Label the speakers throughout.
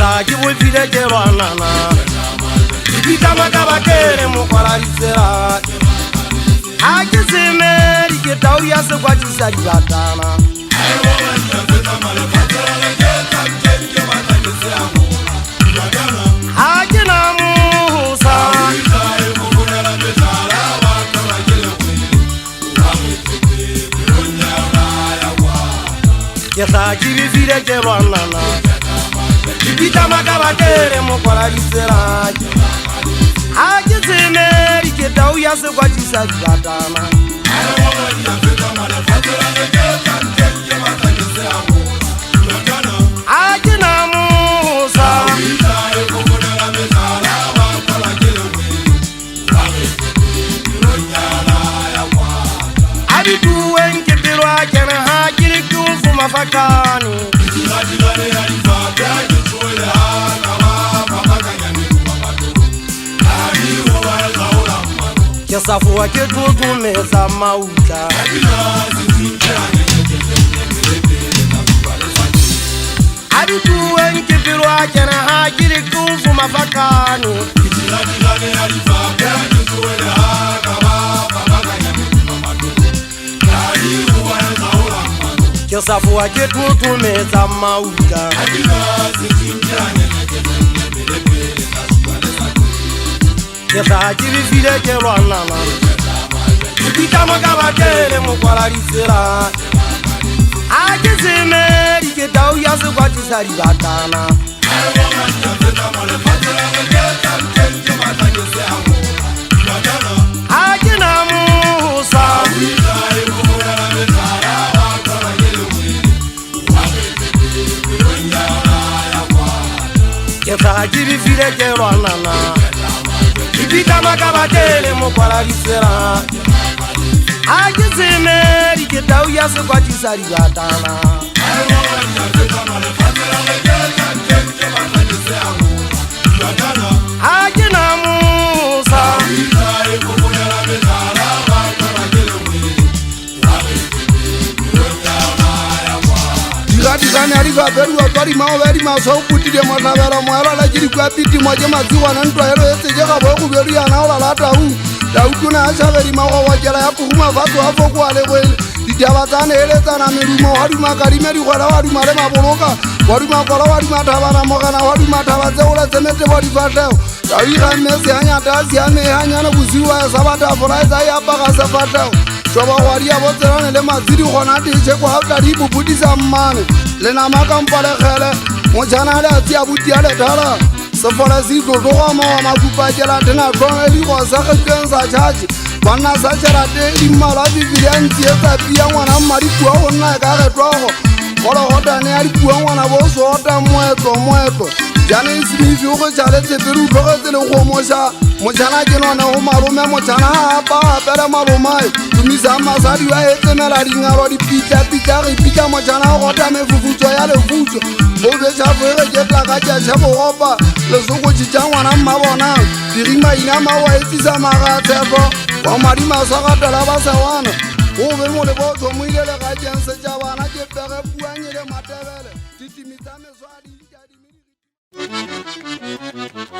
Speaker 1: sa ke bofile ke lwanana dipika makabakele mokwalalisela a ke semedi ke tau ya sekwatisa dibatana a ke na mosa ke sa ke bofile ke lwanana dipika makabakele mokwalalisela a ke semedi ke tau ya sekwatisa dibatana a ke na mosa a ditueng ke pelo a kene ha ke le ke o fuma fakane ke sa foa ke tlotlometsa mautla a ditueng ke pelo a kene ha ke le ke o fuma fakane ke sa foa ke tlotlometsa mautla ke sa ke bofile ke lwanana dipika makabakele mokwalalisela a ke semedi ke tau ya sekwatisa dibatana a ke na mosa ke sa ke bofile ke lwanana dipika makabakele mokwalalisela a ke semedi ke tau ya sekwatisa dibatana a ke na mosa
Speaker 2: Dikane a di fa perua tswa di mao ba di maso o putile motlhabela moela la ke di kwa pitimo ke matsiwana ntwaelo e tseke ga bo go beriana o lala tau tona a šhabe di mago wakela ya koguma fatso a fokoa le goele ditaba tsa neeletsana medumo wa duma kadime digwela wa duma le maboloka wa duma kola wa duma thabana mogana wa duma thaba tse gola tsemetse bo difatlhego tau ikgamme seanyata a siame e anyana bosiwa ya sa batafola e tsa e apaga sefatlhego shoba gwadi ya botselane le matsidi gona tešhe kwa ga di bopodisa mmane le nama kampalekgele motšhana le a tsia butia lethala sefole se itlotlogoa mawa makupakela tena tlhone digo sa gekeng sa tšhatše banna sa tšhelate dimmala bibili ya ntsi e tsa pia ngwana mmadikua go nna e ka getwago gologotane ya dikua ngwana bo soota moetlo jaaneng sebifi go tšhaletsepele utlogetse le kgomoša motšhana ke none go malome motšhana a apagapele malomae tumisa masadi wa e tsemela dingalo dipitla re pitla motšhana go gota mefufutso ya lefutso go betšhafoege ke tlaka tšatšhe bogopa lesokotši tša ngwana mmabonang dirimaina mawa e tsisa magatshepo wa madimaso gatela ba sewana go be mo le botho mo ile le ga tšense tša bana ke pege puanyele matebele ditimi tsa meswadi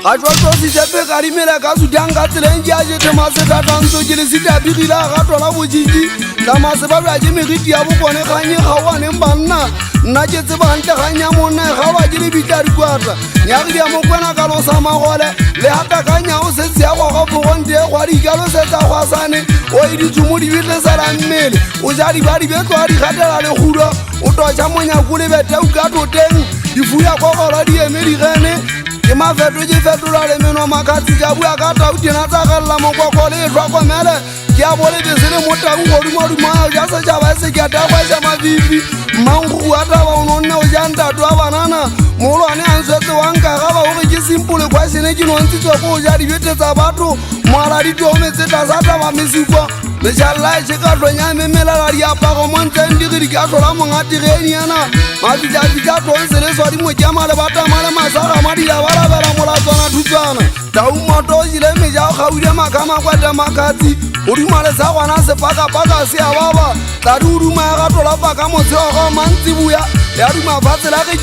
Speaker 2: ga jwa tsofisepe ka dimela ka sudang ka tseleng ke a jete masetatantso ke le setapigile a gatola Bochiki ka masebabja ke megiti ya bokone kganye kgaoaneng banna nna ke tsebantle kgang ya monna e kgaoba ke le bitla dikwata nyagedi ya mokwena ka losa magole le hata kanya o setse ya gwaga fogonte e kgwadi ikalo setsa kgwasane o e ditsomo di betlesela mmele o ja dibadi betloa di gatela legudo o totšha monyako le beteu ka toteng difuya kokolo di eme digene ke mafeto ke fetola le meno makatsi ka bua ka tau tena tsa galela mokoko le tlhokomele ke a bole bese le mo tau godumodumao ja setšhaba e se ke atakwaša mafifi mmangu a taba o nonne o ja ntato a banana molwane a nswetse wanka gaba gore ke simple questione ke nontshitsweko o ja dibete tsa batho moala ditometse tlasa taba mesikwa lešhala e ka tlonya memelela diapago mo ntleng digedi ka tlola mongatigeni yana mafitafita tlong seleswa di mokema le batama le masaga madila balabela molatswana thutswana tau moto o jile meja o kgauile makamakwete makatsi o duma le sa gwana sepakapaka se a baba tladi o duma ya ga tlola paka motsheogo mantsibuya ya di mafatse la ge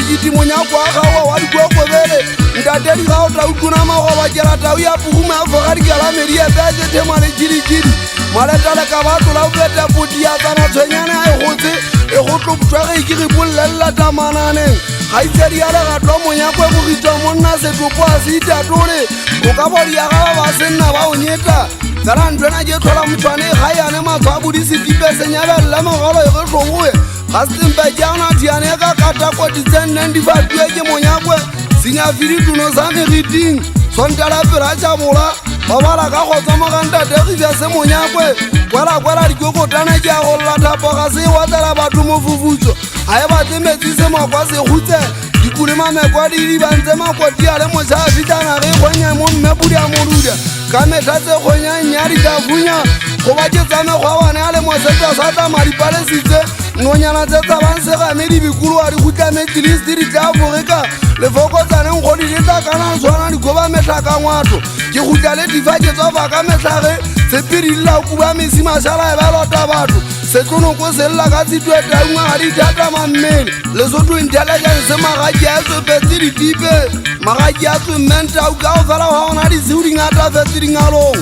Speaker 2: jiti monyako a gago wa dikokobele ntatedi ga o tau kuna magoba kela tau ya pugume a fogadikela medi e pese themale jidijidi maletale ka batlola o fete poti ya tsana tshwenyane a e gotse e go tloptswage ke re bolelela tamananeng ga itsedi ya legatlo monyako e bogitwa monna setopo a se itatole o ka bodi ya gaba ba senna ba o nyeta kana ntwena ke tlhola motshwane ga yane matshwa a bodisetipe senyabelela megolo e ge tlhoboe ga sempe ke ana diane ka katako ditsenneng di fatue ke monyakwe senyafidi tuno sa megiting sontela pela tša bola ba bala ka go tsamogantategibja se monyakwe kwela dikokotana ke a go lathapo ga se watela batho mofufutso ga e batle metsi se makwa se gutse dikule mamekwa di bantse makoti a le moša a fitana ge kgonya mo mmepudi a moruda ka metlha tse kgonyang ya ditafunya go ba ke tsamekgwa bane a le mosetwa sa tamadipalesitse nonyana tse tsabang segame dibikolo a di gutlametlisti di tla bogeka lefokotsaneng go di letla kana tshwana dikoba metlha ka ngwato ke gutla le difa ke tswafa ka metlhage sepidilla kuba mesi mašala e ba lota batho setlonoko se lla ka tshitwe taungwa ga di thatama mmele lesotho intelligence magaki a tsopetse ditipe magaki a tswemmmentau ka go fela ga gona diseu dingata fetse dingalong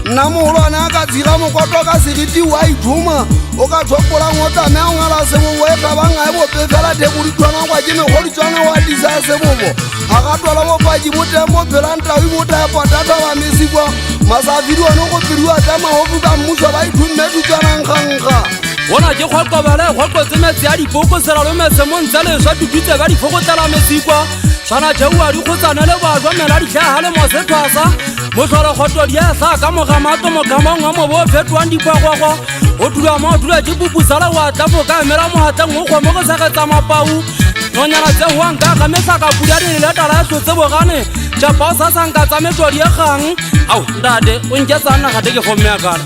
Speaker 2: nna mogolwane a ka tshira mokotlo ka segiti wa ithuma o ka tlhopola ngotame a ngwala sebobo e tlabang a e bope fela theko ditshwana kwa ke megolitswana wa disa ya sebobo a ka tlola bopaki boteng bo phelantau e botaya potata ba mesikwa masafidi one go pediwa tsa magofu ka mmuso ba ithumme ditswanang kgankga
Speaker 3: bona ke kgwaqobele kgwaqotse metsi a dipoko seralo metse montse leswa dupitse ba difokotela mesikwa tshwana jeu a dikgotsane le bajwa mela ditlhaga le mosethwasa motlholokgotlo di a sa ka mogamato mokamang wa mobo o fetwang dikwakgwakgwa o dula mo o dula ke pupusala wa tlafo ka emela mogateng o kgwamo go segetsa mapau nonyana tse hoang ka ga metlhaka pudi a dileletala ya tlotse bogane japao sa sanka tsa metodi e kgang ao ntate o nketsa nnagate ke gomme akala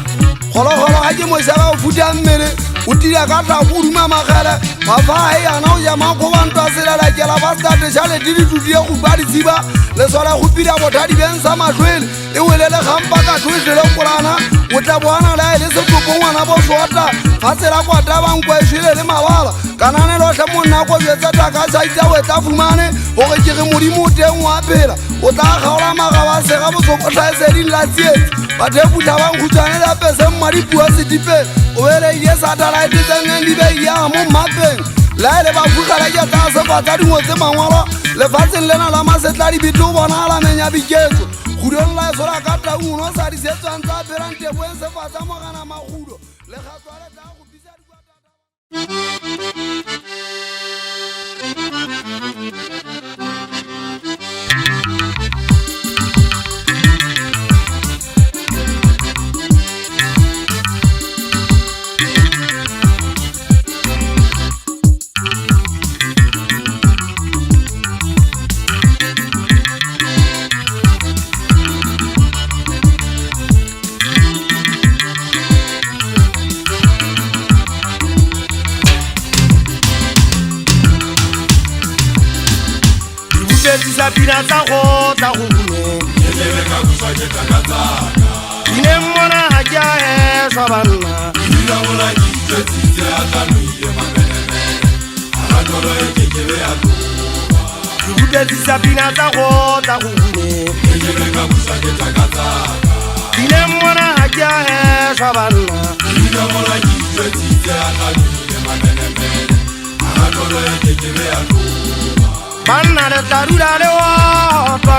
Speaker 2: kgolokgolo ga ke mošaga o futa mmele o tila ka tlako o duma magele mafa e yana o ja makgobantwa selelakela ba statesa ledi ditudie go ba ditsiba leswala go pida bothadi beng sa matlwele e welele gampa ka tlo e tlele kolana o tla boana le a e le setlopo ngwana bo sota fa tsela kwa tabankwa e šwele le mabala kananelotlhe monna ko jetsa taka saitsa o e tla fumane gore ke ge modimo o teng wa phela o tla kgaola magaba sega botsokotlaeseding la tsietsi batho e putlha bankhutswane la pese mmadipua setipeng o beleile satellite tsengeng di beiaga mo mmapeng la e le bafugela ke tla sefatsa dingotse mangwalo lefatsheng lena la masetla dibite o bona alamenya biketso kgudolola e sola ka taung no sa disetswang tsa pherang teboeng sefatsa mogana magudo le gatswale tla go bisa
Speaker 1: pina tsa go tla go bune ine mmona ga ke a eswa banna ke butletsisa pina tsa go tla go bune ine mmona ga ke a eswa banna banna le tla dula le opa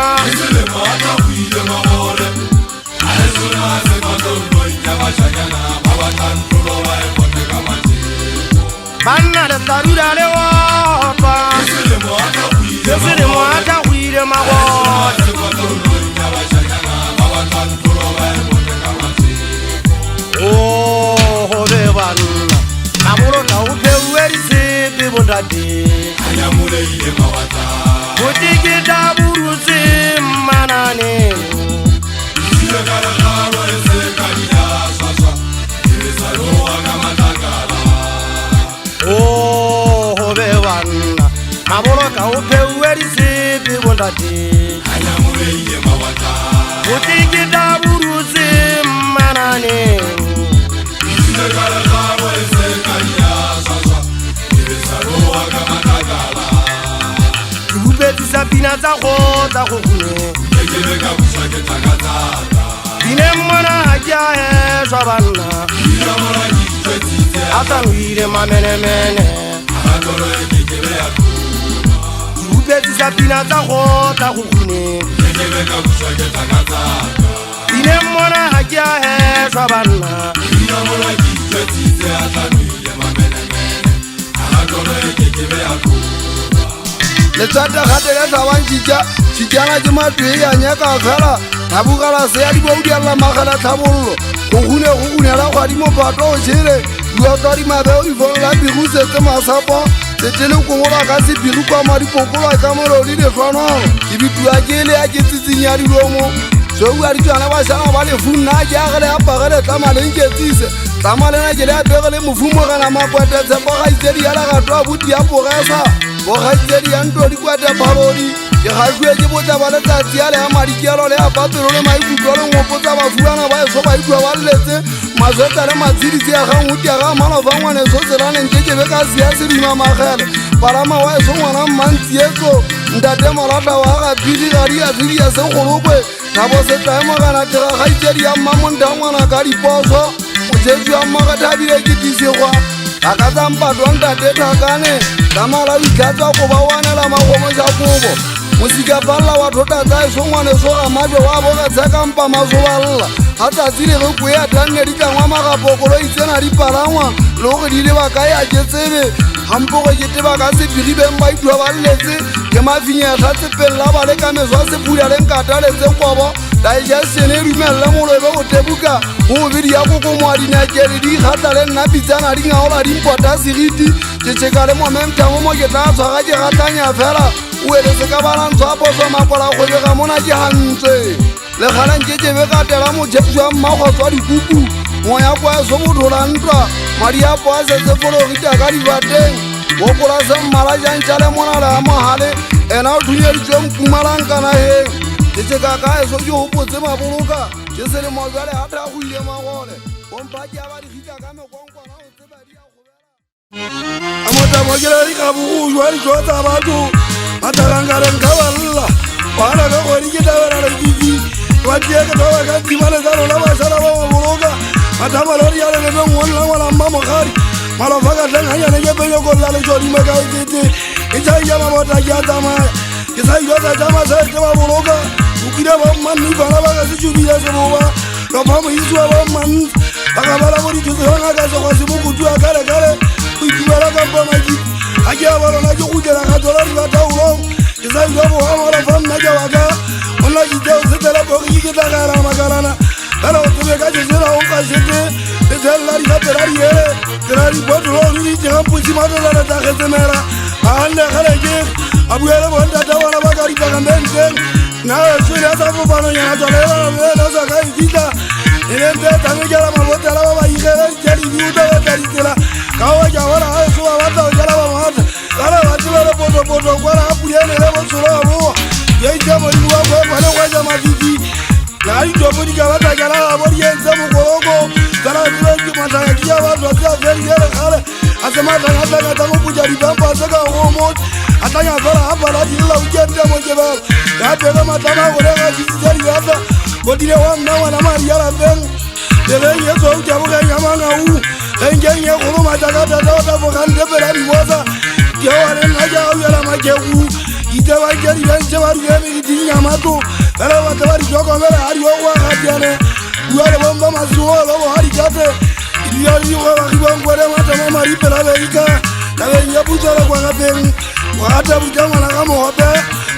Speaker 1: banna le tla dula le opa ke selemo a tla go ile magote o go be banna a bolota o pheuwe disepe bontate Bochiki ta burutse manane oh ho be banna mabolo ka o pheuwe disepe bontate Bochiki ta burutse manane
Speaker 4: Kala kala ese kanya sasa, ire saro agama.
Speaker 1: sa pina tsa go gune Dine mwana hakia he swabanna Atanwile mamenemene Upeti sa pina tsa go gune Dine mwana hakia he swabanna
Speaker 2: Le tsata khatela tabang tshitjana ke matwe ya nyaka fela tabugala se ya diboudi alla magala thabollo go gunela khwadi mo pato o tshele bua tsari mabeo di fola biruse tse masapo tsetele kongola ka se biru kwa madi pokola ka molodi le tshwanalo ke bitua ke le ya ke tsitsinya di lomo so bua di tsana ba shana ba le funna ke a gele apagele tsamale nke tsise tsamalena ke le apegele mofumo kana makwete tsepo ga itsedi ya la gatwa buti ya pogesa bo ga itsedi ya ntlo di kwete phalodi ke gashwe ke botsa ba letsatsi ya le ya madikelo le ya papelo le maikutlo le ngopotsa bafuana ba eso ba itlwa ba letse mazwetsa le matshiditsi ya ga nguti ya ga malofa ngwane so tselaneng ke kebe ka sia sedima magele palama wa eso ngwana mmantsi etso ntate molata wa ga phidi gadi ya phidi ya segolokwe thabo se taemo kana tega ga itsedi ya mmamonta ngwana ka diposo motsetsi wa mmaga thabile ke tisigwa a ka tsampatwa ntate thakane tamala o ikgatsa go ba wanela magomo ja kobo musika balla wa thota tsa eso ngwane so ga mabe wa boga tsakampa masoballa ha tsatsi le go ya tanne di kangwa magapokolo itsena di palangwa le go di le ba ka ya ke tsebe hampo go ke teba ka se bigibeng ba itwa ba letse ke mafinya tsa tsepella ba le ka meso se pula le nkata le tse kobo digestion e rumella molobe go tebuka go bidi ya go go mo dina ke di khata le nna pitsana di ngaola di mpota seriti ke tsheka le momentum mo ke tla tswa ga ke gatanya fela o ele se ka balantso a poso mapola go bega mona ke hantswe le khala nke ke be ka tela mo jetswa mmago tswa dikuku moya kwa so bothola ntwa madi a po a setse fologita ka dibateng go kola se mmala jantša le mona le a mohale ena o thunyeditswe mpumalangkana heng ke tsheka ka eso ke gopotse maboloka ke se le mojale gata go ile magole bompaki a ba digita ka mekonkwana o tsebadi a gobela a motamokela di ka bogojwa ditso tsa batho matakankaleng ka balla bana ka kgwedi ke tabela le kiki batieke toba ka timale tsa lona basala ba maboloka matamalori ya lelebeng ngwanela ngwalamma mogadi malofa ka tleng ganyane ke penyokolola le tsodima ka ekete e tšhaia mabota ke a tsamaya ke sa ilotsa tša masaete maboloka okile bommanni bana ba ka se tšobile seboba lopa moisi wa bommanni ba ka bala mo dithotseganga ka sekgwa se mokutu a kalekale go itumela kampa makiti ga ke a balona ke gotlela kgathola dibataolong ke sa ilwa bogamolofa nna ke waka gonna kiteo setelapogi ke tla kaela makalana fela go tsebe ka sesela go ka sete le tselela dikgatela diele tsela dipotolong le ditegamposi matelele tsa getsemela ga ganne kgeleke a buele bontata bona ba ka dipakambenteng nna eswele a sa fopanonyana tswaleelana sa ka e fitlha e lente tsamekela mabotela ba ba igele ditedibiutabetla ditsela ka go ke bona ga eso ba batla go jela ba mata kala ba tsebele potopoto kwala ga pulienele botsholo ba boa ke itse modimo wa koepane kgwetsa mafiti na ditopo di ka batakela ga bo di entse mokoloko tsala tsebeke matlhakaki ya batho a tsea felile kgale a se matlhangatlhangatsa go putsa dipampase ka go motse a tlanya fela ga pala dilela o kente mo kebela ka pele matlana go lega kisitsa diatla go dile wa mna ngwana madi ya lapeng leleng e tswa o tabogeng ya mangau genkeng e kgolo matlakatata o tafogantepela dibosa ke wane nna ke gauela makegu itebanke dibentse ba diemegiting ya matlo fela batle ba ditokomele ga diogoa gatiane bua le bomba masingolo go ga dikate ebia digobagibonkwele matama maripela beika tabeng ya putsele kwa gapeng go gata butsa ngwana ka mogope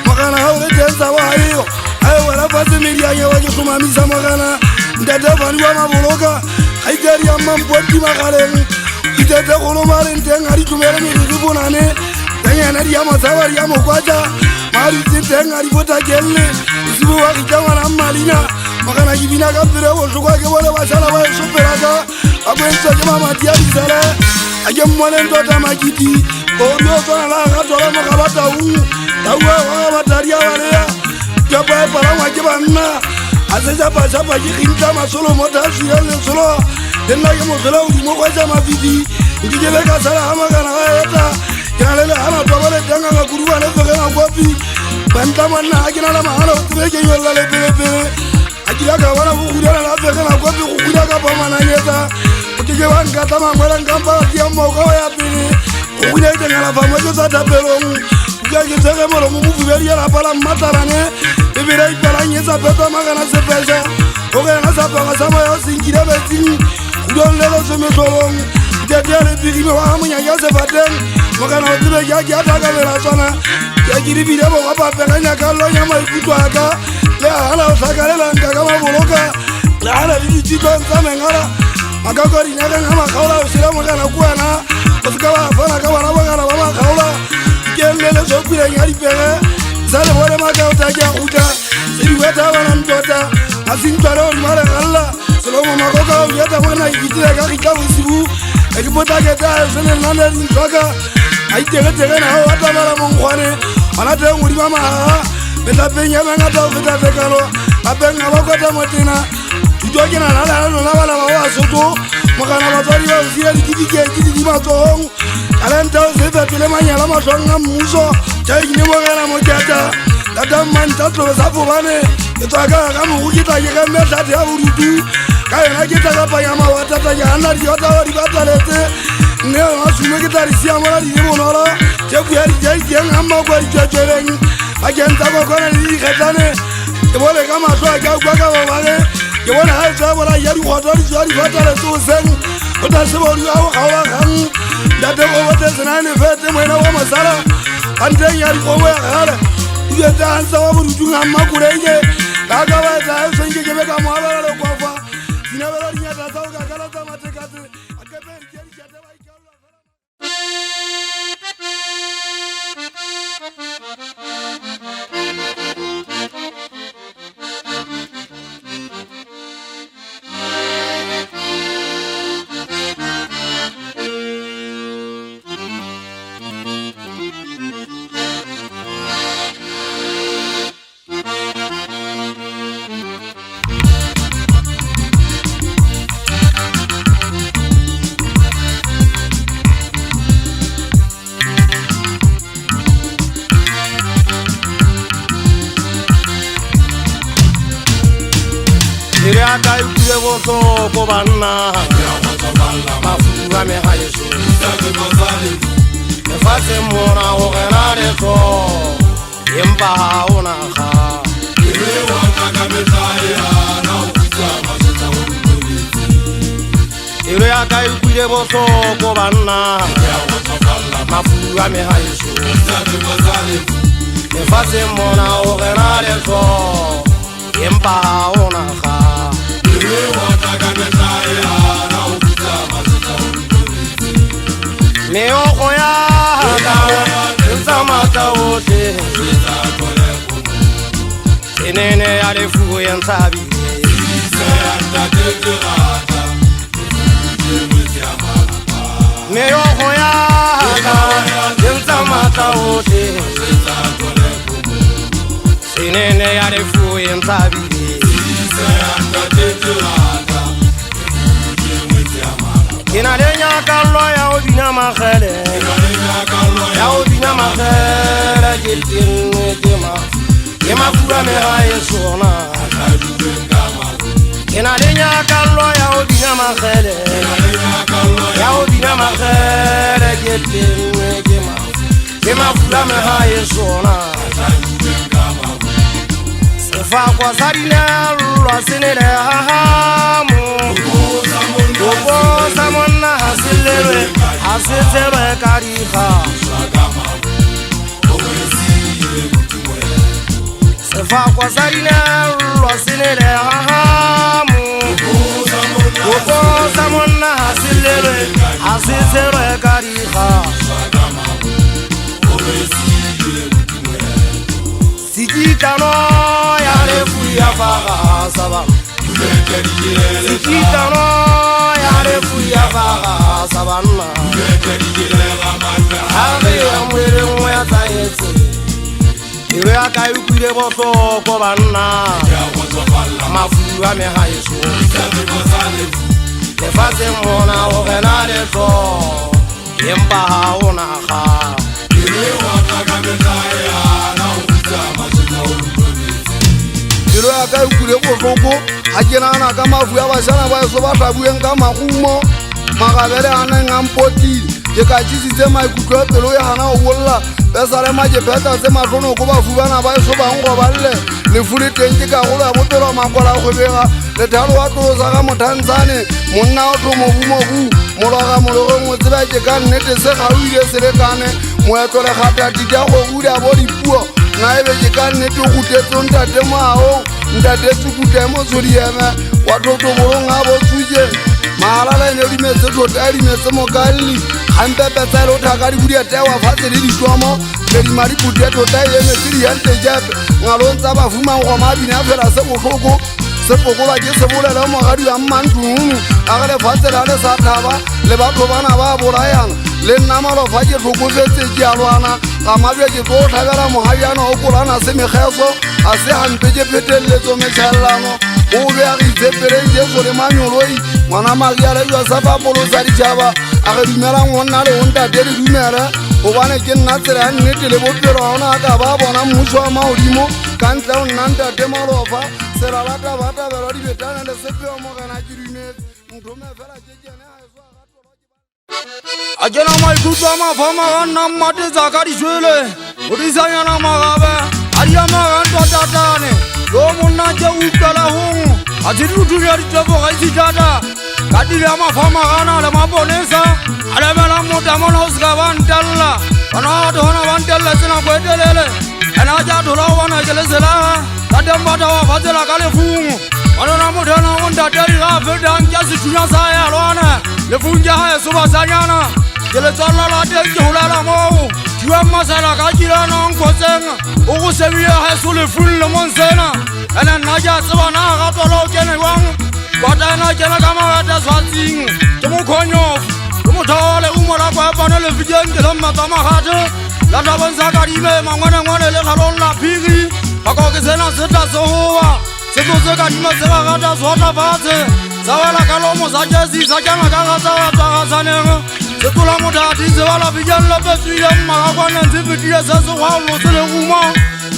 Speaker 2: mogana ga o le teng sa bogaeo ae wela fase medianyewa ke tlhomamisa mogana ntate fani wa maboloka ga itsedi ya mmampoti magaleng itete golomareng teng ga ditlhomele meriri bonane tengena di ya matsaba di ya mokwatsa maritse teng ga dipotakelele esibo wa kitsa ngwana mmalina magana ke bina ka pele botlhokwa ke bone basala ba esopelaka ba kwentswa ke mamati ya disele a ke mmoneng tota makiti ori o tswana la ga tswala mogaba taung taua goga batadi a balea kepa e palangwa ke banna a se japajapa ke kgintla masolo mo tasile lesolo le nna ke motlhola godimo kgwetsa mafiti nke ke be ka sala ga magana ga eta ke na le legana tobo le tenganga kuduba le tsogela kopi banta monna akina la mahalo tibeke yolla le bebe akila ka wala kukuda la feka na kwa kukuda ka pama na nyeta ukike wanga tama ngwela ngamba ya moko ya bini kukuda ite ngala pama josa tapelong ukake teke molo mububeri ya la pala matarane bebera ipala nyesa peto magana sepesa oke na sapa sama yo singire beti kudon lelo semetolong jadiale birime wa hamunya ya sefaten magana otibe ya ataka bela sona ya giribire bo kwa pela nyakalo nyama ikutwaka le hala osakale la ngaka maboloka le hala dijito nzame ngala magakori nyaka ngama kaula usira magana kuana osikawa fana kawana bagana baba kaula kelele sokure nyari pere sale wale magauta ya uta siri weta wana mtota asintwaro mara Allah solomo magoka yata wana ikitira kakitabu sibu ekipota keta sene nanda ntoka aitere na hata mara mongwane anate nguri mama beta penya banga to beta tekalo abenga bakota motina tujoke na nala no wala wa soto makana bazali ba zira dikiki mato alenta zeta tele manyala masonga muso chai ni mogana mojata dada manta to sapo bane etaka kama ukita yeka meta ya urutu kaya na kita kapa ya mawata ya anari yota wari batalete ne asume kita risia mara ni monora chefu ya jai yang amma kwa rijajereng agenta ko kona ni khetane ebole kama so aga kwa ka bale ebole ha wala yari khotori jari batale so sen ota se bolu awo kawa kan dade ko wote senane fete mwena wa masala ande yari ko wa hala uye dansa wa burujunga makurenge kaga wa da senje kebe ka mwala lo kwa fa sinabela nyata sa ka kala ta matekate akaberi jeri jata wa ikalo
Speaker 1: Aka ukule boso ko banna mafuga me hayeso me fase mona o ganare so emba ona kha ile waka ka betaya na ukuta maseta ile aka ukule boso ko banna mafuga me hayeso me fase mona o ganare so emba ona kha me ojo ya nzamata wote enene ale fugo ya nsabi me ojo ya nzamata wote enene ale fugo ya nsabi Kina lenya kallo ya obina makhele ya obina makhele giltin tema kema fura me haesona kina lenya kallo ya obina makhele ya obina makhele giltin tema kema fura me haesona sefa kwa sarina lo senele hahamu Opo samona hasilere hasitero kariha sefa kwa sarina lo senele hahamu Opo samona hasilere hasitero kariha Sikitano ya refu ya faga saba Sikitano ya refu ya faga sabanna Ave ya mwere mwe tayetse Iwe aka ukire boso ko banna Mafuga me hayeso Le fase mona o ganare so Yemba ona kha Iwe waka kabetaya na ukuta
Speaker 2: pelo ya ka ukule botlhoko ga ke nagana ka mafu ya bašana ba eso ba tlabueng ka magumo magabele a neng a mpotile ke ka tšisitse maikutlo ya pelo ya gana go bolola besale majepheta tse matlhonoko bafu bana ba eso bangwe balle lefu le teng ke kagolo ya bopelo makola a kgwebega lethalo wa tlosa ka mothantsane monna o tlo mobumobu mologa mologong o tseba ke ka nnete se ga o ile se lekane moetlo le gata dita go buda bo dipuo na ebe ke ka nnete o gutetse ntate moao ntate tsukute mo tsodieme wa totobolong a botsuje magalala ene o dimetse tota a dimetse mokalli gampepetsa e le o thaka di budia tewa fatshe le ditlomo le dimadipudia tota e emetse diente jepe ngalong tsa bafumango mabine a fela se botlhoko sepokola ke se bolele mogadi wa mmantlong a ge lefatshe la le sa thaba le batho bana ba bolayana le nna malofa ke tlhokofetse ke a lwana ga mabja ke tlo o tlhabela mogadiana o kolana se megeso a se gampe ke phetelletso metšhalelano o beagitse peleng jeso le manyoloi ngwana magiala jwa sa papolosa ditšhaba a ge dumelang go nna le go ntate le dumele gobane ke nna tsela ya nnete le bophelo ga ona ka ba bona mmuso wa magodimo ka ntle go nna ntate malofa seralatabatabelwa dibetane le sepeo mogena ke dumetse nthome fela ke kene
Speaker 1: a kena maikutlo a mafama ga nna mmatetsa ka dijwele go disanyana magabe a diamagang totatane lo monna ke utlwela gong a tshedithunya ditefo ga itshitata ka dile ya mafama gana le maponesa a lebelang motamona o se ka bantelela bana batho gona bantelela senako e telele ene a ja thola go bona ke leselaga ka tembata wa fatsela ka lefungo banona mothena go ntatedi ga a fetang ke sethunya sa yalwane lefung ke ga e sobasanyana ke letswalla la teng ke golela moo diwa masela ka kilana nkgotseng o go sebile ga e so lefung le monsena ene nna ke a tsebana ga tola o kene jwang kwata ena kena ka magata swatsing ke mokhonyofu ke mothole umo la Koaepane le fikeng ke le mmatsa magate la tabeng sa kadime mangwanengwane le kgalong la phiri bako ke sena se tla se goba se tlotse kadima se gagata swata fatshe sa wela ka lomo sa jesi sa kena ka gatsa gatsagatsaneng se tlola mothati se bala fikeng lepetswile mmagakwaneng se fetile se se gwa lotse le guma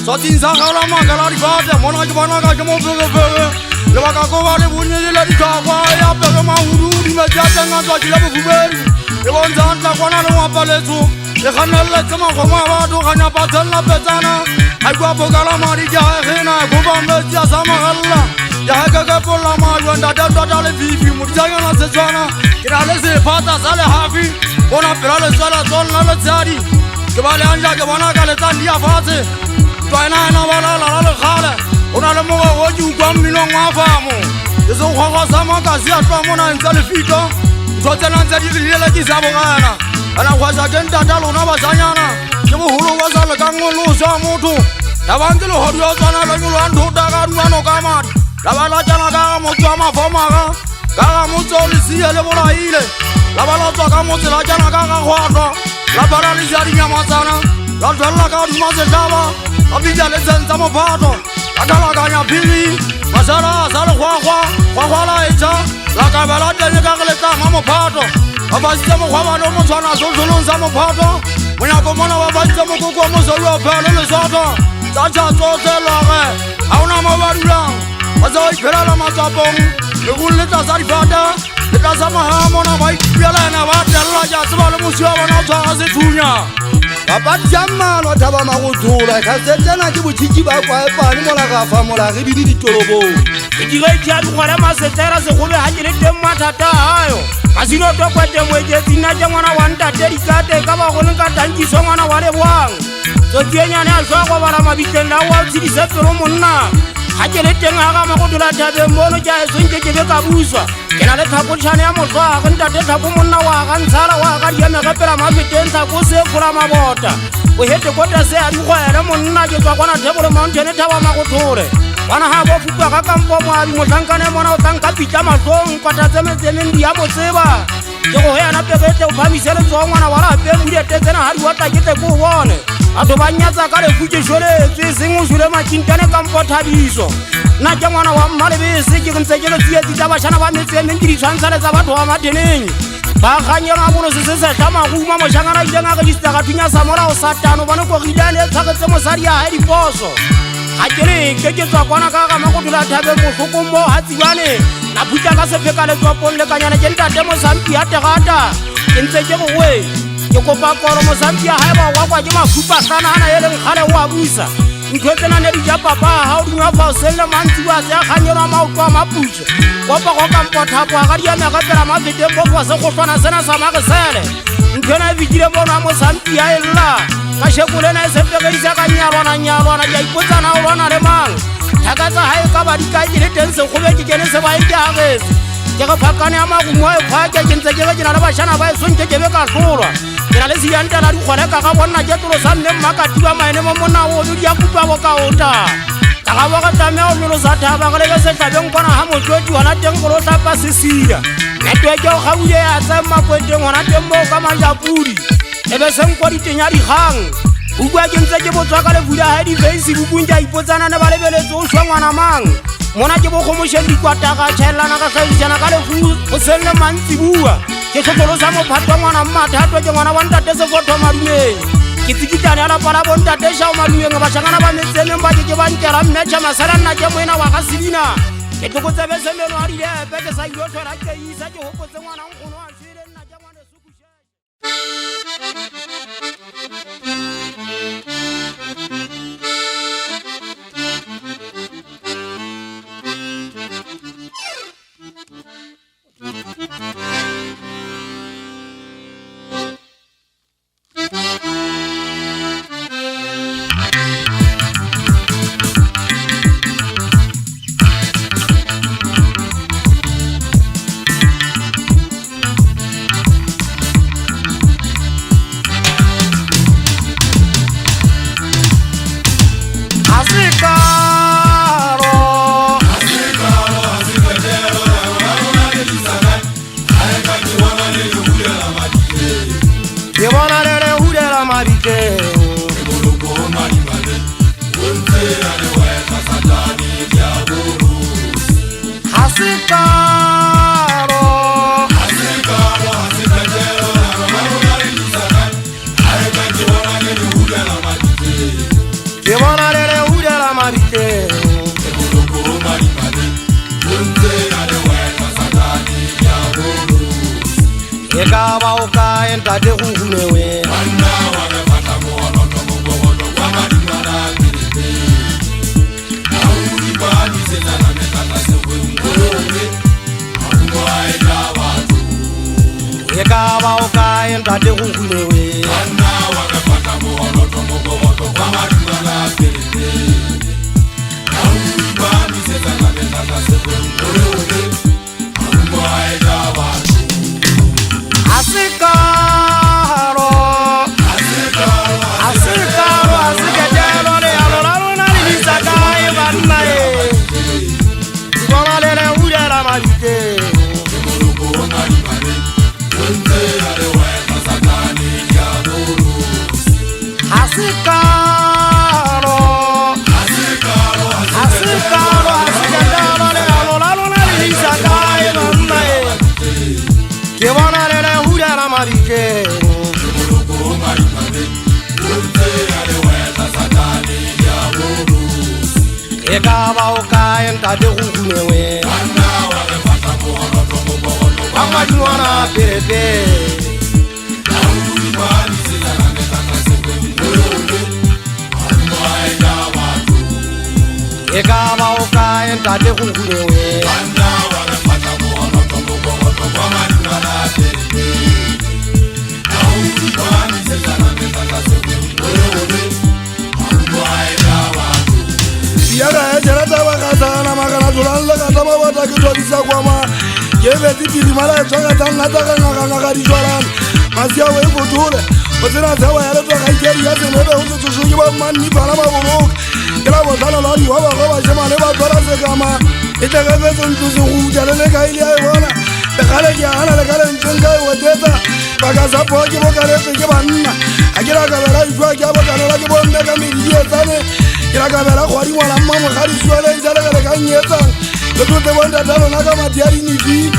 Speaker 1: swatsing sa kgaola makala difate mona ke bona ka ke mofegefege lebaka ko ba le bonyedile ditlhakwa ya pege mahudu dimetse a teng a tswakile bofubedi e bontsha ntla kwana le ngwapaletso e kganneletse makgomo a batho ganyapa tshelela petsana a kwa phokala madi ke agena kopa metsi a sa magalela ke gekekepolola majwa ntate tota le fifi moditsanyana setshwana ke na le sephata sa lehafi bona phela letswela tsonna le tshadi ke ba le anja ke bona ka letsang di a fatshe twaena ena balalala lekgale o na le mogogo ke ukwa mminong wa famo ke sekgwagwa sa makasi a tloa mona ntse lefito ntho tsena ntse di rilele ke sa bogana ana kgwasa ke ntata lona basanyana ke bogolo ba sa lekang o loswa motho tabang ke legodu ya tswana lenyolo a nthota ka duano ka madi la ba la tsana ka ga motho wa mafamaga ka ga motse o lesie le bolaile la ba la tswa ka motse la tsana ka ga kgwatlwa la bala lesia dinyamatsana la tswelela ka duma setlhaba la bitsa le tsentsa mophato la kalakanya phiri masala a sa legwagwa gwagwa la etša la kabela tene ka ge letlanga mophato ba basitse mokgwabane o motshwana sotlholong sa mophato monyako mona ba basitse mokoko wa mosadi wa phele lesotho tsa tšhatsotlelwage ga ona mo ba dulang ba se ba iphelela matsapong le go le tlasa difata le tlasa magaa mona ba ipielena ba telela ja tseba le mosi wa bona o tshwara sethunya
Speaker 2: bapadi ja mmalwa thaba magothola kgasetena ke Bochiki ba Koaepane mola ga fa mola re bile ditorobong
Speaker 3: direiti ya dikgwele masetera segolo ga ke le teng mathata ayo ga seno tokwete moeketsi nna ke ngwana wa ntate dikate ka ba go leng ka tankiso ngwana wa leboang tsotienyane a jwa go bala mabitleng la wa tshedise pelo monna ga ke le teng ga ga magothola thabeng mono ke a esonke ke be ka buswa ke na le thapotšhane ya motlhwage ntate thako monna wa ga ntshala wa ka diamegepela mafeteng thako se fola mabota o hete kota se a dikgwele monna ke tswa kwana Table Mountain thaba magothole bana ga bo fupwa ka kampo moabi motlhankane mona o tlanka pitla matlhong kwata tsemetseneng di ya motseba ke go yana pekete o phamise letsogo ngwana wa lapeng o dietetsena ga diwatla ke tle ko o bone batho ba nyatsa ka lefuke šoletswe seng o šole makintane kampo thabiso nna ke ngwana wa mmalebese ke ntse ke le tsietsi tsa bašhana ba metsemeng ke ditshwantshale tsa batho ba matheneng ba ganyela bolo se se setla maguma mošhangana ileng a register ka thunya sa morao satano bane kogilane e tshwagetse mosadi ya gae diposo ga ke tswa kwana ka ga makotula thabe mohloko mo hatsiwane la phutla ka sefeka le tswapong le kanyana ke ntate Mosampi ya tegata ke ntse ke go we ke kopa koro Mosampi ha ba wa kwa ke mafupa sana ana ele ngkhale wa busa ntho tsena ne di ja papa ha o dinga fa selle mantsi wa tsa khanyela maoto a maputse kopa go ka mpotha kwa ga dia me ga pela mafete go go se go tswana sena sa magesele ntho na vitile bona Mosampi ya ella ka shekule na se pega isa ka nyalwana ja ipotsana o lwana le mang thakatsa ha e ka ba di ka ile teng se go be ke kene se ba e ja ge ke go phakane ama go mo e phwa ke ntse ke be ke na le bashana ba e sonke ke be ka hlolwa ke na le sianta la di khole ka ga bona ke tlo sa nne makati ba maene mo mona o di ya kupwa go ka ota ka ga ba ga tame o lo sa thaba ga le be se tlabeng bona ha motlodi wala teng go lo tlapa sisia network o ga uye ya tsa makweteng wona tembo ka majapudi e be seng kwa ditenya di gang o bua ke ntse ke botswa ka le bula ha di face bukunja ipotsana ne ba lebeletse o shwa ngwana mang mona ke bo khomoshe di kwata ga tshelana ka gaisana ka le go selle mantsi bua ke tlhokolo sa mo phatwa ngwana mmathatwa ke ngwana wa ntate se fotho madumeng ke tsikitane ala pala bo ntate sha o madumeng ba shangana ba metseneng ba ke ba nkela mmetša masala nna ke moena wa ga Silina ke tlokotse be semeno a di lepe ke sa ile tlhola ke isa ke hopotse ngwana nkgono a tsile nna ke ngwana sukushe Eka ba o ka entate go hunewe banna wa re batla mo loto mo bogoto kwa madimana kirete a u di ba di se tsana meta ka se go ngole a mo ai la batho eka ba o ka entate go hunewe banna wa re batla mo loto mo bogoto kwa madimana kirete a u di ba di se tsana meta ka se go ngole a mo ai la batho Asikaro, asiketelo le alolalo na le disaka e banna e. Bona le le uya la mabite. Asikaro, asiketelo le alolalo na le disaka e banna e. Ke bona le le uya la mabite. Eka ba o ka entate go hunewe banna wa re batla mo loto mo bogoto ba madingwana perepe a u ba di se tsana meta ka se go ngole a mo ai la batho eka ba o ka entate go hunewe banna wa re batla mo loto mo bogoto ba madingwana perepe a u ba di se tsana meta ka se go ngole a mo ai la batho
Speaker 2: ya ga jara ta ba ga sana magana tsolang le ga ta ba batla ke tswadisa kwa ma ke be di di mala tswa ga nna ta ga ga di tswalang masia we botole o tsena tsa wa ya le tswa ga ikeri ya tsene be o tso tso ke ba manni bana ba bolo ke la botala la di wa ba ba jema le ba tswala se kama e tla ga be tso ntse go jale le ga ile ai bona le gale ke ana le gale ntsenga e weteta ba ga sa po ke bo ka le ke banna a ke la ga ba la jwa ke ba ka la ke bo nne ka me di etsane ke la ka bela go di ngwana mama ga di swele e jale le ka nyetsang le tlote bonda talo na ka matiari ni di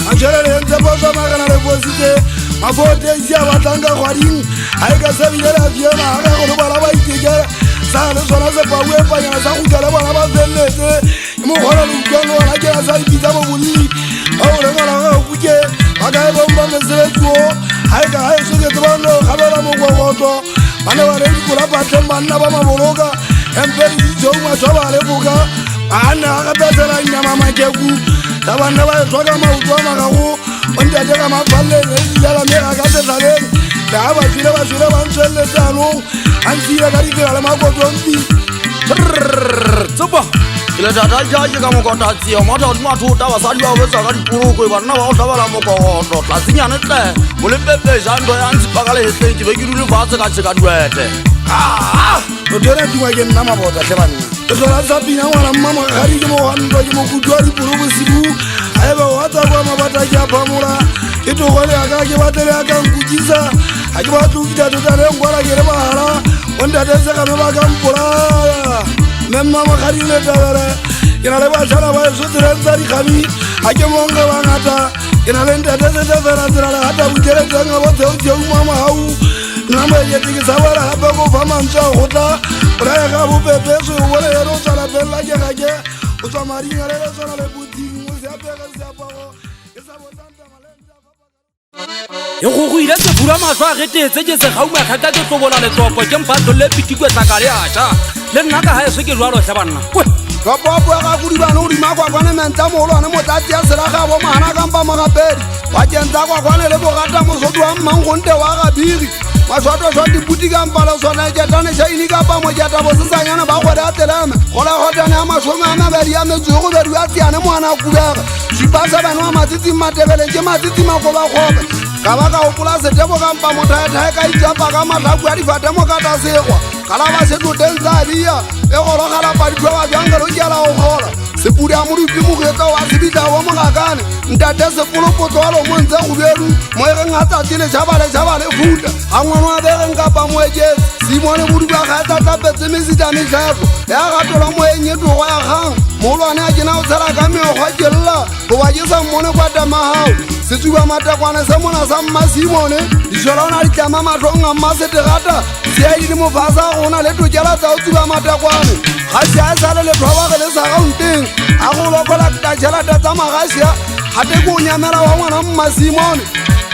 Speaker 2: a jere le ntse bo sa magana le bosite ma bote sia batanga go ding a ka se bile la viena ga go ba la ba iteke sa le sona se pa we pa yana sa go jala bana ba felletse mo gona le utlwana wala ke sa ipitsa mo boli a o le ngwana ga go ke aga e bomba le seletso ha e ka ha e se ke tsbano ga bela mo go goto bana ba re go la batho banna ba maboloka emperi jo ma jo ba le buka ana ga betela nyama makeku ta banna ba tsoka mautwa magago onda je ka maballe le dila me ga ka tsaleng da ba jile ba ntshelle tsano antira ka dikela le makotompi
Speaker 1: tsopa ile tata jaje ka mokota tsio motho di mathuta ba sadi ba wetsa ka dipurukwe banna ba o tlhabala mokogoto tlasinyane tle mo le pepe jando ya ntsi pakale hetsetse be ke dule fatshe ka tsheka duete
Speaker 2: o dira diwa ke nna mabota tle banna o tlola sa pina ngwana mama ga di mo wantwa ke mo kutwa dipurukwe sibu a ebe wa tsa kwa mabata ke a phamola ke togole ya ka ke batele ya ka nkukisa a ke batlo ukita tota le ngwala ke re bahala o ntatetse ka me ba ka mpolaya mme mama ga di le tabere ke na le batšhana ba eso tseleng tsa dikgami a ke monge ba ngata ke na le ntatetse tefela tsela le gata bokeletseng a botheotsheu mamagau nna moekete ke sa bala gape ko fa mantse a gotla bolaya ga bopepeso o bole ere o tswala felela ke gake o tswa mading a le le tswana le boting o seapege seapago ke sa
Speaker 3: e go ile se bula maso a retetse ke se gauma kgaka ke tlobola letopo ke mphatlo le pitikwe tsaka le aša le nna ka ga e se ke jwalo tlhe banna
Speaker 2: topopo ya ga kodibane o dima kwakwane menta mogolwane motatsi ya selaga bo magana kampa magapedi wa kentsa kwakwane le bogata mosoto wa mmangonte wa gabiri maswatoswa diputi kampala sona ketane shaini kapa moketa bosesanyana ba kgwede a teleme golegotane ya masome a mabedi ya metso go bedi wa tsiane moana kubega supasa bane wa matsitsi matebeleng ke matsitsi makgobakgobe ka ba ka gopola setebo kampa mothaethae ka itjapa ka matlhaku ya difate mo kata segwa kala ba setoteng tsa bia e gologala paditho ba bjankelo keala go kgola sepudi a modupi mogetsa wa sebitla bo mogakane ntate sepolopotso wa lomontse go bedu mo egeng a tsatsi letšhaba le futa ga ngwana wa begeng kapa moeketse simone modupi a ga e tlatlapetse mesita metlhefo ya gatola mo eng e togo ya kgang mogolwane a kena o tshela ka meokgwa kelela goba ke sa mmone kwa tamagao setsuba matekwane se mona sa mma simone dišola o na ditlama matlhong a mmasetegata seedi le mofasa a gona le tokela tsa o tsuba matekwane gašia e sa le lethobage le sa gaunteng a go lokola tatšhelete tsa magašia gate ko o nyamela wa ngwana mma simone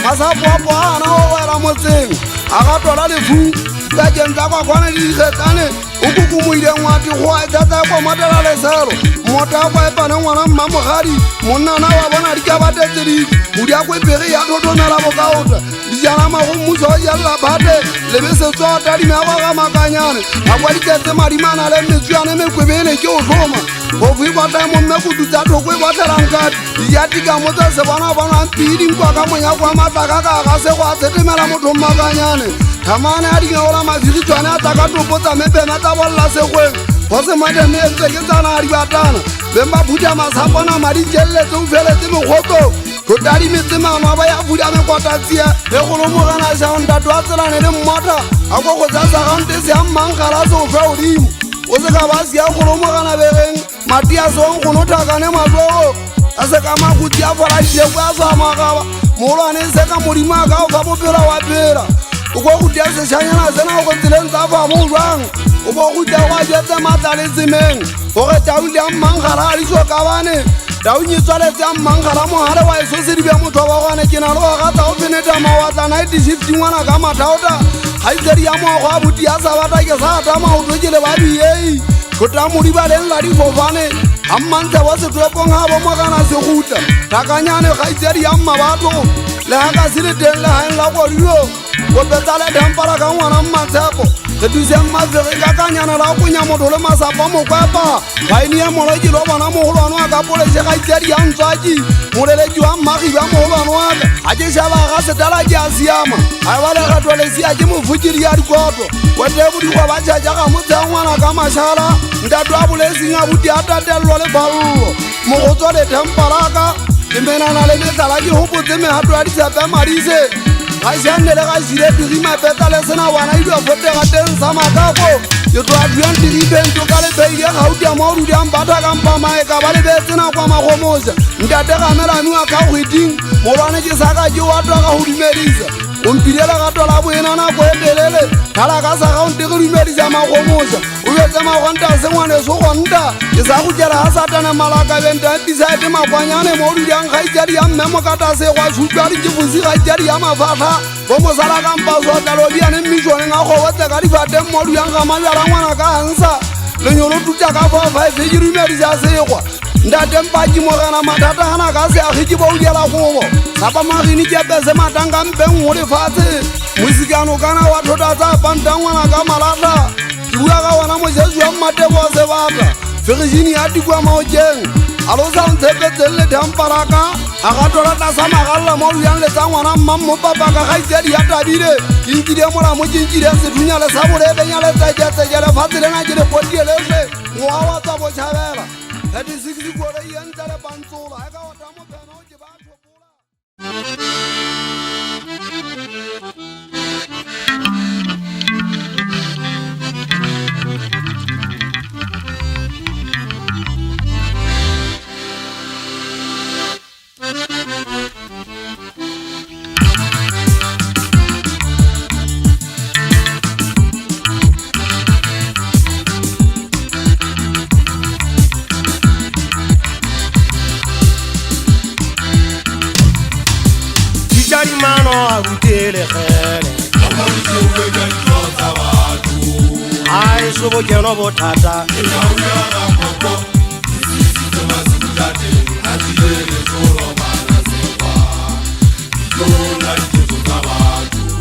Speaker 2: masapoapo a ana o goela motseng a gatola lefu kakeng tsa kwakwane di dikgetsane o kukumoileng wa tigoa e tata e komotela leselo mmoto ya Koaepane ngwana mmamogadi monnana wa bona di ka batetse didi modi a kwepege ya thotomela bokaota dijanamago mmuso o jelela phate lebesetswa tadime ya goga makanyane a kwa diketse madimana le metsuane mekwebele ke o tlhoma gofu ikwatae momme kutu tsa thoko e batlelang kati dijatikamo tse se bonabonang pidinkwa ka monyako wa matlaka ka ga se go a setemela motho makanyane thamane a dingeola mafiritswane a tsaka topo tsa mepena tsa bolla segweng go se mademe e ntse ke tsana a dibatana beng ba phutha masapona madi tšheleletse o feletse mekgotso totadimetse mano ba ya fuda mekotatsia le golomogana saontato a tselane le mmota a ko go tsa sagante se a mmankgala se o fa godimo o se ka ba sia golomogana begeng matia song gono thakane matloo a se ka makutsi a fola dieko a sa magaba mogolwane se ka modimo a ka o fa bophela wa phela o ko gotia sešhanyana sena go tseleng tsa famo jwang o bo gotia go a jetse matla le tsemeng gore taule ya mmankgala a diso kabane daonyetswaletse a mmankgala mogale wa eso sedibe motho wa gone ke na le go gata go feneta mawatla 90 ngwana ka mathaota ga itsedi ya moago a boti ya sa bata ke sa ata maoto ke le ba biei gota modiba leng la difofane a mmantshe wa setopong ga bo mogana segutla thakanyane ga itsedi ya mmabatho le ga ka se le teng le gaeng la kodio go petsa le thempala ka ngwana mmatshepo re duse mmafege ka kanyana la go konya motho le masapa mokwepa gaeni ya moloki lo bona mogolwane wa ka polese ga itsedi ya ntswaki moleleki wa mmagiba mogolwane wa ka ga ke šaba ga setala ke a siama ga ba legatwalesia ke mofokedi ya dikoto wetebodikgwa ba tšhatša ga motshea ngwana ka mašala ntato a bolesing a boti a tatelelwa le phallo mogotswa le thempalaka ke menana le metlala ke gopotse megato ya ditshepe madise ga sianne le ga šile dirima peta le sena wana idua fotega teng sa makako ke tloa duang diripento ka lepeile gautia maodudiang bata kampamae ka ba lebetsena kwa magomoja ntate gamelamiwa ka kgweding molwane ke saka ke wa twa ga go dumedisa o mpilela gato la boena nako e telele thala ka sa gaonte ge dumedisa magomosa o betse magonta a se ngwaneso gonta ke sa go kela ga satana malaka benta tisaete makwanyane mo o dudiang gaitsadi ya mme mokata se gwa sutlwadi ke bosi gaitsadi ya mafatlha bo mosala ka mpasotlalodiane mmisoneng a kgobotse ka difateng mo o duyang ga mabjala ngwana ka ansa lenyolo tutsa ka 45 ke dumedisa segwa ndatempaki mogana mathata gana ka seagi ke boodiela gobo sapa magini ke pese matanga mpeng go lefatshe mosikano kana wa thota tsa panta ngwana ka malatla ke bua ka wona mojesu wa mmatebo wa sebata virgini ya tikwa maokeng a lo sa ntshepetseng le thamparaka a ga tola tlasa magalela mo o duyang le tsa ngwana mmammo papa ka gaitsedi ya tabile ke nkile molamo ke nkile sethunya le sa bolebenya le tseketseke lefatshe lena ke lepodie letlhe ngoa wa tsa botšhabela 36 kore yentse le pantsola e ka wata mopheno ke ba thopola
Speaker 4: mano a gutele gele ai so bo keno bothata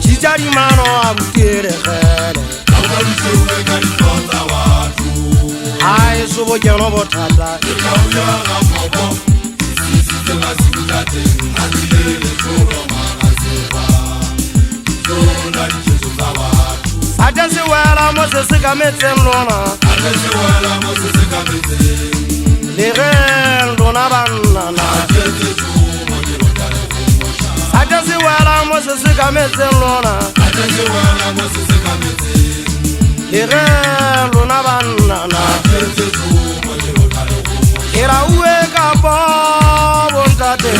Speaker 4: Chitari mano a gutele gele ai so bo keno bothata Atase wala Moses kametseng lona le re lona banna Atase wala Moses kametseng lona le re lona banna era uwe kapo bontate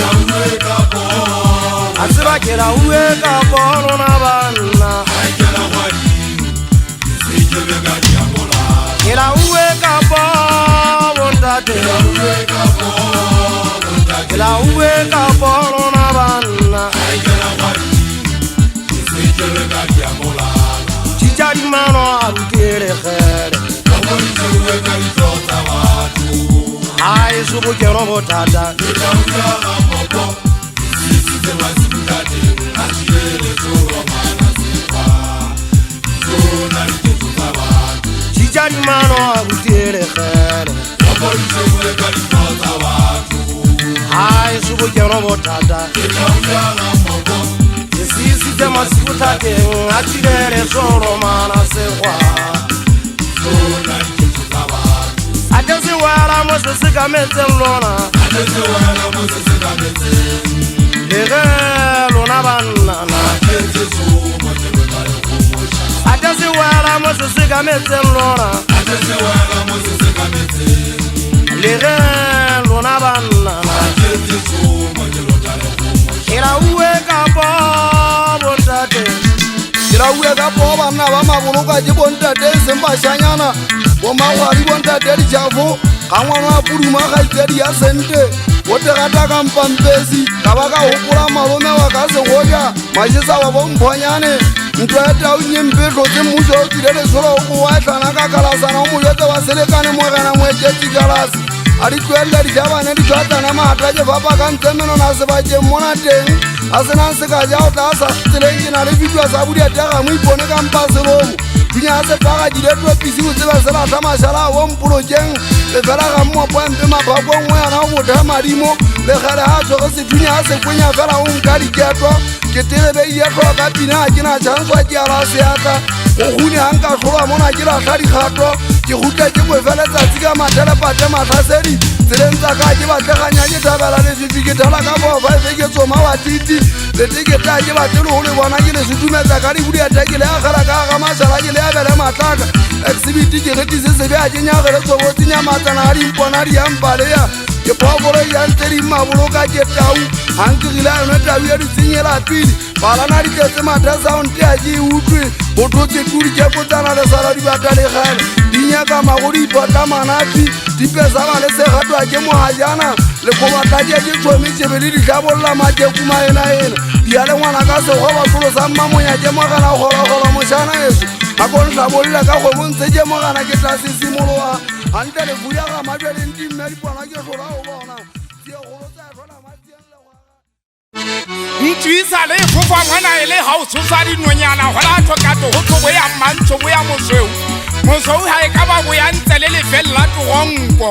Speaker 4: Asiba kera uwe kapo lona banna Kera uwe kapo bontate Kera uwe kapo lona banna Chichari mano abukere khere Ai subu kero botata Chichari mano abukere khere Ai subu kero botata Yesisi tema sikutate Achirere soro mana sewa Atase wala Moses kametseng lona Lege lona banna Atase wala Moses kametseng lona Lege lona banna Kera uwe kapo bontate
Speaker 2: Kira uwe kapo banna ba maboloka je bontate sembashanyana bo mawari bontate di jafo ka ngwana a puduma gaitsedi ya sente o tegata ka mpampesi ka ba ka gopola malome wa ka segoja majesa wa bomphonyane ntlo ya taunyempetlo tse mmuso o tsile lesolo go wa tlana ka kalasana o mojetse wa selekane mogena moetsetsi kalase a di tloelela dijabane di tšhwatlana maata ke fapa ka ntsemeno na sebakeng mona teng a senang seka ja o tla sa tseleng ke na le bitlwa sa bodiatega mo ipone ka mpaselomo dunya a sefaga diletopisi o tseba se latla mašala a bompolokeng lefela ga mmopoempe maphakong o yana o botha madimo le gele ga a tshwege sethunya a sekwenya fela o nka diketwa ke telebeietloa ka pina a ke na tšhanswa ke ala seata go gune ga nka tlholwa mona ke latlha dikgatlo ke gutla ke boefeletsatsi ka matelepate matlhasedi tseleng tsa ka ke batleganya ke thabela lefifi ke thala ka 45 ke tsoma wa titi le teketa ke batle le go le bona ke le setumetsa ka dibudiata ke le agela ka ga mašala ke le abele matlaka exhibit ke retise sebe a kenyagele tsobotsinya matsana a dimpona di yampaleya ke phogolo ya ntse di maboloka ke tau hankegile yone tau ya ditsenyela pele balana ditetse matrasound a ke utlwe bothotse turi ke potsana le sala di batalegele di nyaka magodi ipota manati dipesa ba le segatwa ke mohajana le kobatladia ke tshometsebe le ditlhabolola makekuma ena dia le ngwana ka sego basolo sa mmamonya ke mogana golagolo mošana eso a kontlhabolola ka kgomo ntse ke mogana ke tla sesimologa gante le fuya ga mabjeleng dimme dipona ke tlola go bona seegolo tsa tshwana
Speaker 5: ntwisa le fofa ngwana e le ha o tshosa dinonyana go la tlhokato go tlobo ya mmantsho bo ya mosweu mosweu ha e ka ba bo ya ntse le lefella togonko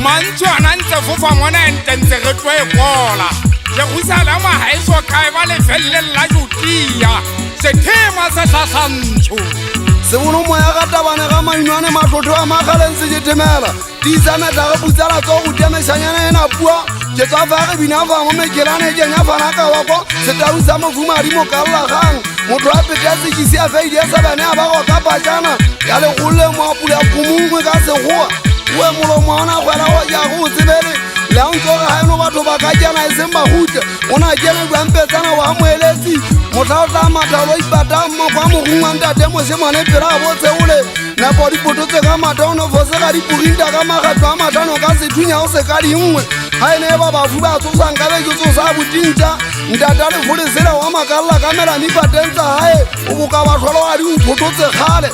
Speaker 5: mantsho ana ntse fofa ngwana ntse re tlo e gola Jerusalem ha e so kae ba lefelle la Judia sethema sa hlasantsho
Speaker 2: se bono moya ga tabane ga mainwane matlotho a magaleng se jetemela di tsameta ga putsala tso go temešanyana ena pua ke tsa fa ge bina fa mo mekelane ke nya fana ka wako se tau sa mofumari mo kalla gang motho a peta se ke se a fa ile sa bana ba go ka pajana ya le gole mo pula kumungwe ka se go we molo mona gwala go ya go tsebele la ntso ga eno batho ba ka jana e semba hute ona jena ba mpetsana wa moeletsi motho tla mata lo ipata mo kwa mo gungwa ntate mo se mane pera bo tseule na bodi poto tse ga mata ono fose ga di purinda ga magatlo a matano ka se thunya o se ka di nngwe ha ene ba ba fuba tsosa nka be ke tsosa butinta ndata le fole sela wa makalla kamera mi patenza hae o boka ba tlholo a di mphoto tse khale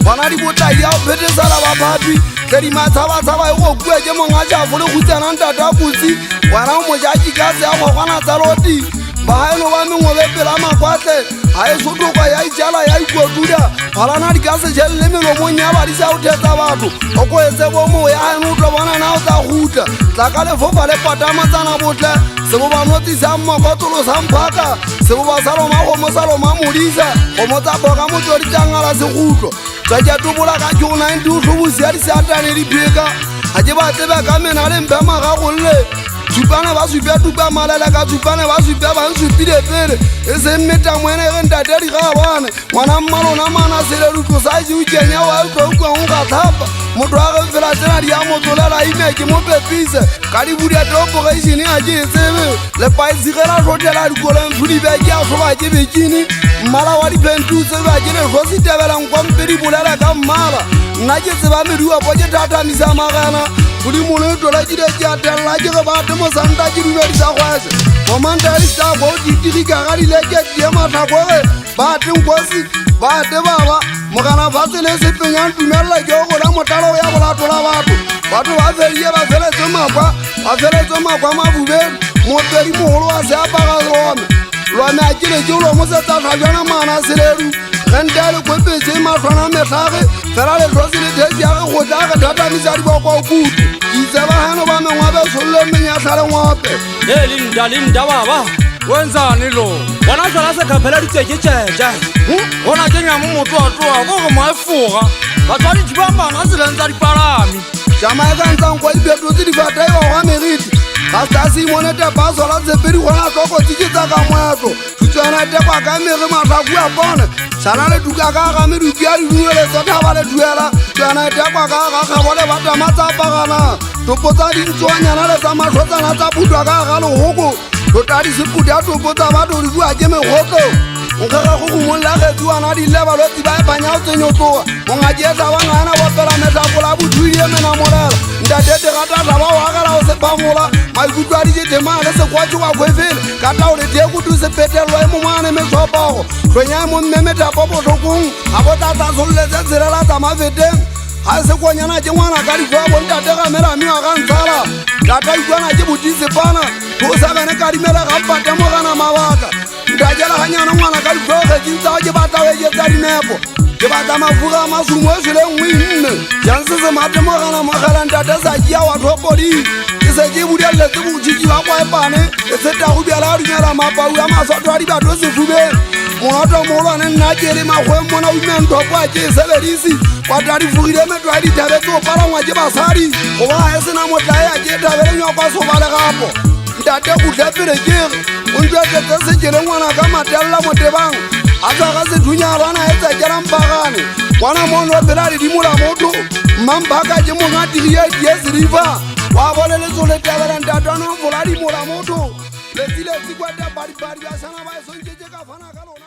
Speaker 2: bana di botla ya phetesa la ba phapi ke di matsaba tsaba go bua ke monga ja fole go tsena ndata butsi wana mo ja ki ka se a go gana tsa loti ba haelo ba mengwe be pela makwatle ha e sotoka ya ijala ya ikotuda balana di ka se jelle melo mo nya ba di sa uthetsa batho o ko etse bo mo ya eno tlo bona na o tsa guta tla ka le fofa le patama tsana botle se bo ba notsi sa mmokotolo sa mphaka se bo ba saloma go mo saloma modisa go mo tsa boka mo tsori tsangala se gutlo tsa ja tubola ka ke ona ndi u hlobusi ya di sa tane di pheka ha ke ba tseba ka mena le mbema ga golle Supane ba supia tupa malala ka supane ba supia ba supile pele e se meta mwene re ntate di ga bana ngwana mmalo na mana se le rutlo sa ji u kenya wa tlo kwa nga thapa motho a re fela tsena di a motlolela ime ke mo pepise ka di budia operation a ke tsebe le paisirela hotela di kolang fudi ba ke a soba ke bekini mmala wa di pentu tse ba ke le go se tebelang kwa mpedi bolela ka mmala nna ke tseba meduwa bo ke tata misa magana Budi mone dola jide jata la jega ba de mo santa jiru be sa kwase komanda ista go ditiri ka ga dile ke die mata go ba de ngosi ba de baba mo kana fatsele se penya tumela ke go la motalo ya bola tola batho batho ba ferie ba fele tsoma kwa mabube mo peri mo holo a se apara lona a kile ke lo mo se tsa tlhajana mana seleru rentale go petse matlwana metlhage fela le tlosile tesi ya go tla ga data misadi ba kwa kutu izaba hano ba mengwa ba solle menya tlhale ngwape
Speaker 3: linda baba
Speaker 1: wenzani lo
Speaker 3: bona jala se kapela diteke tjeje
Speaker 1: gona ke nya mo motho a tloa go go maefoga batswadi di ba mana tseleng tsa dipalami
Speaker 2: jamaika ntsang kwa dibeto tse di fata e ba go meriti ga sta se monete ba sola tsepedi gona tloko tsiketsa ka moetlo tutswana tekwa ka mere matlhaku a bona sana le duka ka ga merupi a diduele tsotaba le duela tutswana tekwa ka ga kgabole batama tsa pagana topo tsa dintswanyana le tsa matlhotsana tsa butwa ka ga legoko totadi sepudi a topo tsa batho di bua ke megotlo nkgega go gomolola getsuana di leba lotsi ba e phanya o tsenyotloa mongakeetla ba ngana bopela metlapola bothuie menamolela ntatete gatatla ba o agela o se phamola maikutlo a dijetemane le sekwatse wa kgwefele ka taole tie kutu sepetelelo e momane metsopago tlhonya e mo mme metapo botlhokong a botlatsasololetse tshelela tsa mafeteng ga e sekonyana ke ngwana ka difoa bontate gamelamiwa ga ntshara tata ikwana ke botisepana go sa bene ka dimele ga mpate mogana mabaka ntakela ganyana ngwana ka difoogetsintsago ke batla o eketsa dinepo ke batla mafuga a masumo e sele nngwe nne jang se se mate mogana mogela ntate sa kia wa thopodi ke se ke budialetse bochiki ba Koaepane e setago biala a dumela mapau a masotho a dibato sefubeng monoto mogolwane nna ke le magweng mona o imenthopo a ke e sebedisi kwata di fugile metlo a dithabetse o palangwa ke basadi goba ga e sena motlae a ke tabelengwa kwa soba le gapo ntate kutlapele kere o ntsetetse sekele ngwana ka matelela motebang a tsaga sethunyalwana e tsekelang pagane ngwana mono pela le dimola motho mmampaka ke monga tiri ya dies river wa bole letso le tabela ntatwana voladi mola motho letsi kwata baribari ba sana ba e sontšetše ka fana ka lona